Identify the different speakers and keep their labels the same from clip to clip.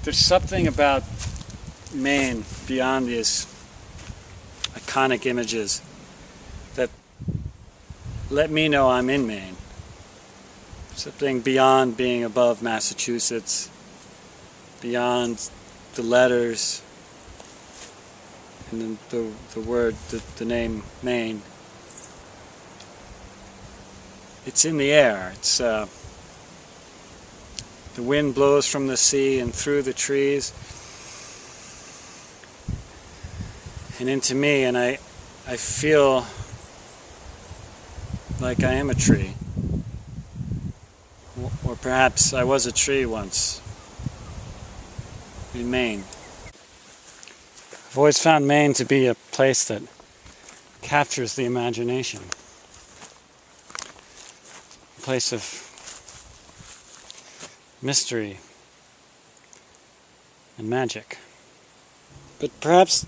Speaker 1: There's something about Maine beyond these iconic images that let me know I'm in Maine. Something beyond being above Massachusetts, beyond the letters and the word, the name Maine. It's in the air. It's the wind blows from the sea and through the trees and into me, and I feel like I am a tree. Or perhaps I was a tree once in Maine. I've always found Maine to be a place that captures the imagination. A place of mystery and magic. But perhaps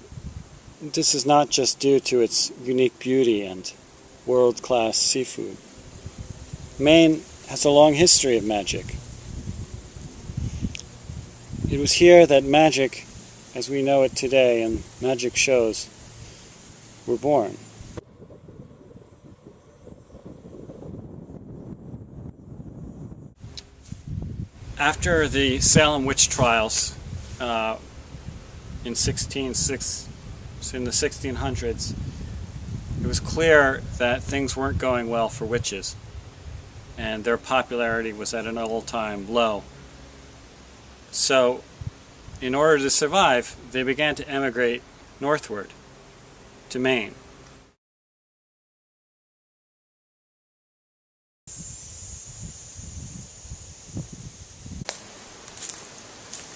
Speaker 1: this is not just due to its unique beauty and world-class seafood. Maine has a long history of magic. It was here that magic, as we know it today, and magic shows were born. After the Salem witch trials in the 1600s, it was clear that things weren't going well for witches, and their popularity was at an all-time low. So, in order to survive, they began to emigrate northward to Maine.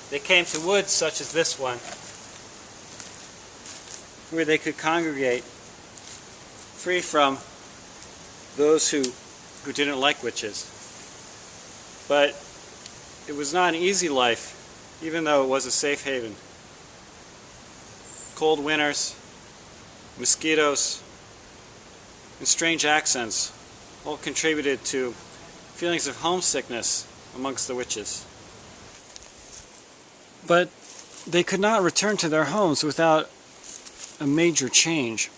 Speaker 1: They came to woods such as this one, where they could congregate free from those who didn't like witches. But it was not an easy life, even though it was a safe haven. Cold winters, mosquitoes, and strange accents all contributed to feelings of homesickness amongst the witches. But they could not return to their homes without a major change.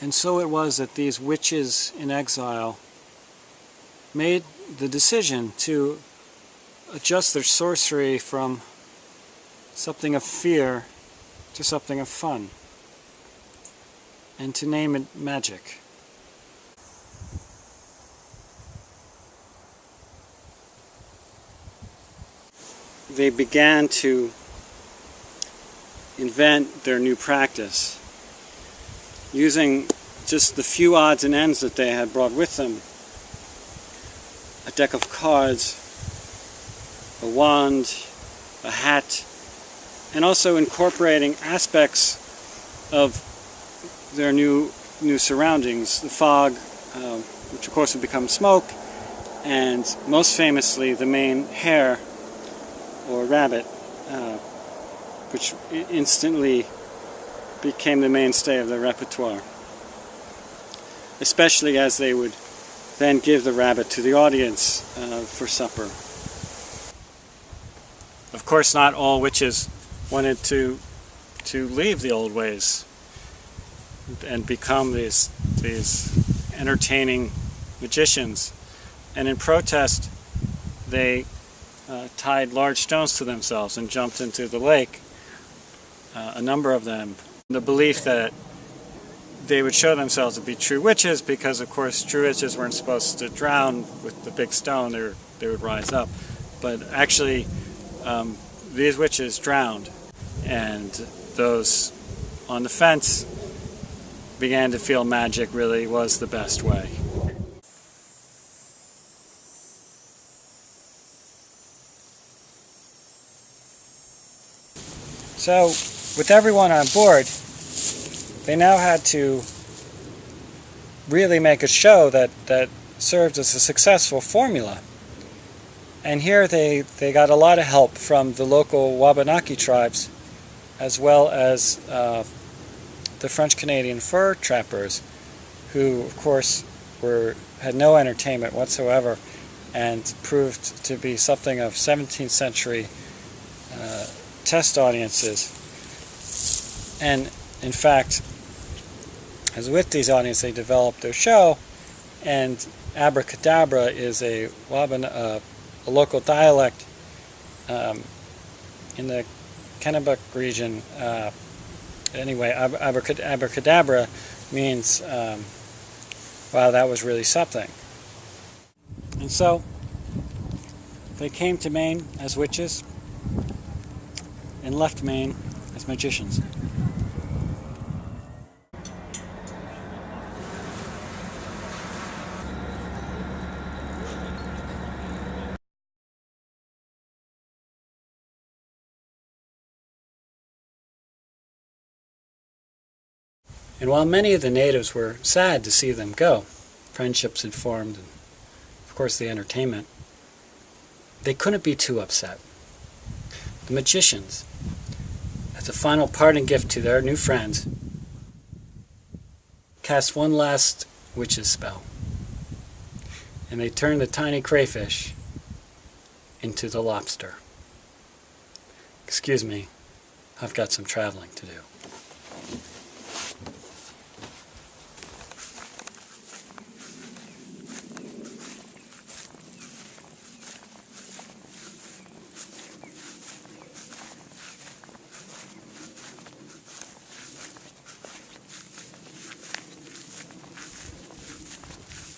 Speaker 1: And so it was that these witches in exile made the decision to adjust their sorcery from something of fear to something of fun, and to name it magic. They began to invent their new practice using just the few odds and ends that they had brought with them. A deck of cards, a wand, a hat, and also incorporating aspects of their new surroundings. The fog, which of course would become smoke, and most famously the Maine hare, or rabbit, which instantly became the mainstay of their repertoire, especially as they would then give the rabbit to the audience for supper. Of course, not all witches wanted to leave the old ways and become these entertaining magicians, and in protest they tied large stones to themselves and jumped into the lake, a number of them, in the belief that they would show themselves to be true witches, because of course true witches weren't supposed to drown with the big stone, they would rise up. But actually these witches drowned, and those on the fence began to feel magic really was the best way. So, with everyone on board, they now had to really make a show that served as a successful formula. And here they got a lot of help from the local Wabanaki tribes, as well as the French-Canadian fur trappers, who of course had no entertainment whatsoever, and proved to be something of 17th century test audiences. And in fact, as with these audiences, they developed their show, and abracadabra is a local dialect in the Kennebec region. Anyway, abracadabra means, wow, that was really something. And so they came to Maine as witches and left Maine as magicians. And while many of the natives were sad to see them go, friendships had formed, and of course the entertainment, they couldn't be too upset. The magicians, as a final parting gift to their new friends, cast one last witch's spell, and they turned the tiny crayfish into the lobster. Excuse me, I've got some traveling to do.